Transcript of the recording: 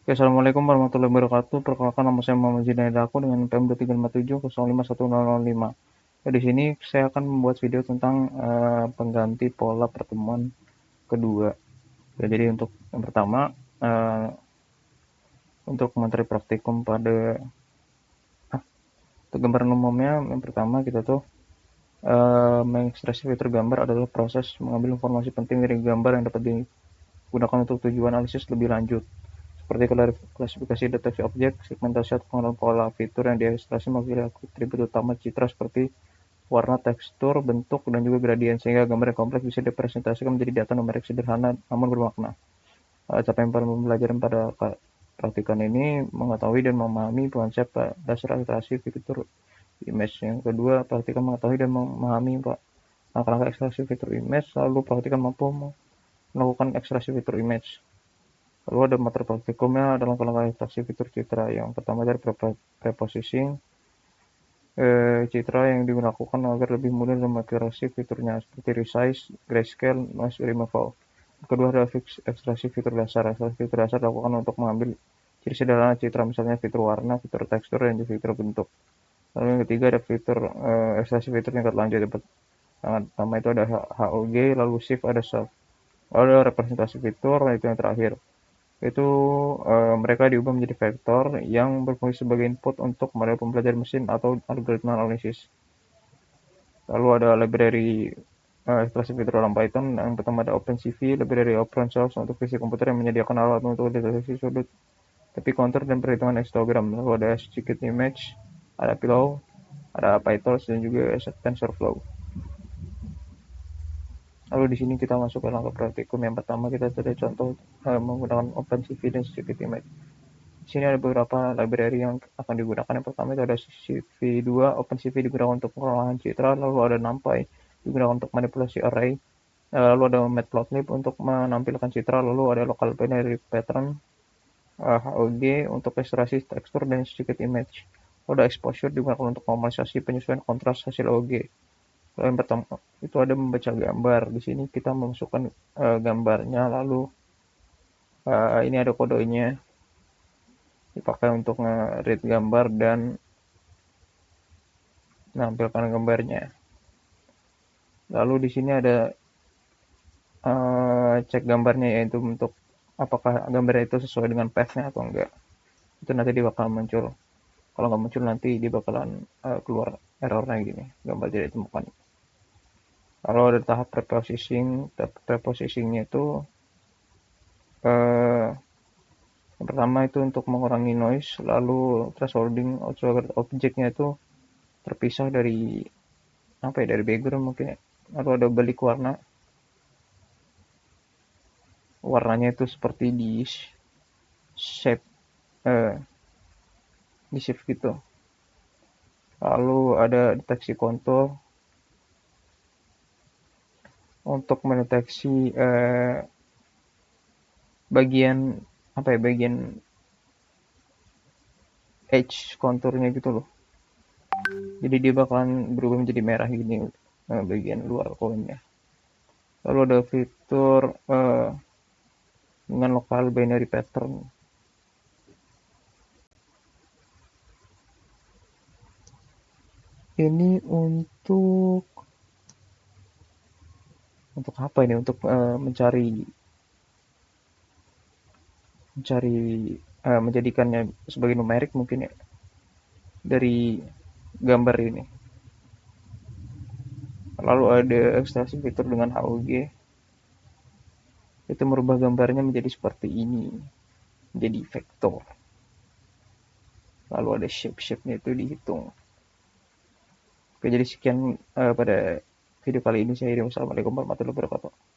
Oke, Assalamualaikum warahmatullahi wabarakatuh. Perkenalkan nama saya Muhammad Junaid aku dengan NPM 2357051005. Ya, di sini saya akan membuat video tentang pengganti pola pertemuan kedua. Ya, jadi untuk yang pertama, eh, untuk materi praktikum untuk gambaran umumnya, yang pertama kita tuh mengekstraksi fitur gambar adalah proses mengambil informasi penting dari gambar yang dapat digunakan untuk tujuan analisis lebih lanjut. Seperti klasifikasi deteksi objek, segmentasi atau pengenalan pola fitur yang diekstraksi mewakili atribut utama citra seperti warna, tekstur, bentuk, dan juga gradien, sehingga gambar yang kompleks bisa dipresentasikan menjadi data numerik sederhana namun bermakna. Capaian pembelajaran pada praktikan ini mengetahui dan memahami konsep dasar ekstraksi fitur image. Yang kedua, praktikan mengetahui dan memahami langkah-langkah ekstraksi fitur image, lalu praktikan mampu melakukan ekstraksi fitur image. Lalu ada materi praktikumnya adalah langkah-langkah ekstraksi fitur citra. Yang pertama dari preprocessing, citra yang dilakukan agar lebih mudah dalam akurasi fiturnya seperti resize, grayscale, noise removal. Kedua adalah ekstraksi fitur dasar. Ekstraksi fitur dasar dilakukan untuk mengambil ciri sederhana citra, misalnya fitur warna, fitur tekstur, dan fitur bentuk. Lalu yang ketiga ada fitur ekstraksi fitur tingkat lanjut. Yang pertama itu ada HOG, lalu shift, ada soft. Lalu ada representasi fitur, nah itu yang terakhir. Itu mereka diubah menjadi vektor yang berfungsi sebagai input untuk model pembelajaran mesin atau algoritma analisis. Lalu ada library ekstraksi fitur dalam Python. Yang pertama ada OpenCV, library open source untuk visi komputer yang menyediakan alat untuk deteksi sudut, tepi kontur, dan perhitungan histogram. Lalu ada scikit image, ada pillow, ada PyTorch, dan juga TensorFlow. Lalu di sini kita masuk ke langkah praktikum. Yang pertama kita ada contoh menggunakan OpenCV dan scikit image. Di sini ada beberapa library yang akan digunakan. Yang pertama itu ada CV2, OpenCV digunakan untuk pengolahan citra, lalu ada NumPy digunakan untuk manipulasi array, lalu ada Matplotlib untuk menampilkan citra, lalu ada local binary pattern, HOG untuk ekstraksi tekstur dan sedikit image. Lalu ada exposure digunakan untuk normalisasi penyesuaian kontras hasil HOG. Lalu yang pertama itu ada membaca gambar. Di sini kita memasukkan gambarnya, lalu ini ada kodenya dipakai untuk nge-read gambar dan menampilkan gambarnya. Lalu di sini ada cek gambarnya, yaitu untuk apakah gambarnya itu sesuai dengan path-nya atau enggak. Itu nanti dia bakal muncul. Kalau nggak muncul nanti dia bakalan keluar errornya gini, gambar tidak ditemukan. Lalu ada tahap preprocessing. Tahap preprocessingnya itu uh, yang pertama itu untuk mengurangi noise, lalu thresholding agar objeknya itu terpisah dari apa ya, dari background mungkin ya. Lalu ada balik warna, warnanya itu seperti di shape, eh, di shift gitu. Lalu ada deteksi kontur untuk mendeteksi bagian apa ya, bagian edge konturnya gitu loh. Jadi dia bakalan berubah menjadi merah gini, bagian luar koinnya. Lalu ada fitur dengan local binary pattern. Ini untuk apa ini? Untuk mencari menjadikannya sebagai numerik mungkin ya, dari gambar ini. Lalu ada ekstraksi fitur dengan HOG, itu merubah gambarnya menjadi seperti ini, menjadi vektor. Lalu ada shape-nya itu dihitung. Oke, jadi sekian pada video kali ini. Saya Wassalamualaikum warahmatullahi wabarakatuh.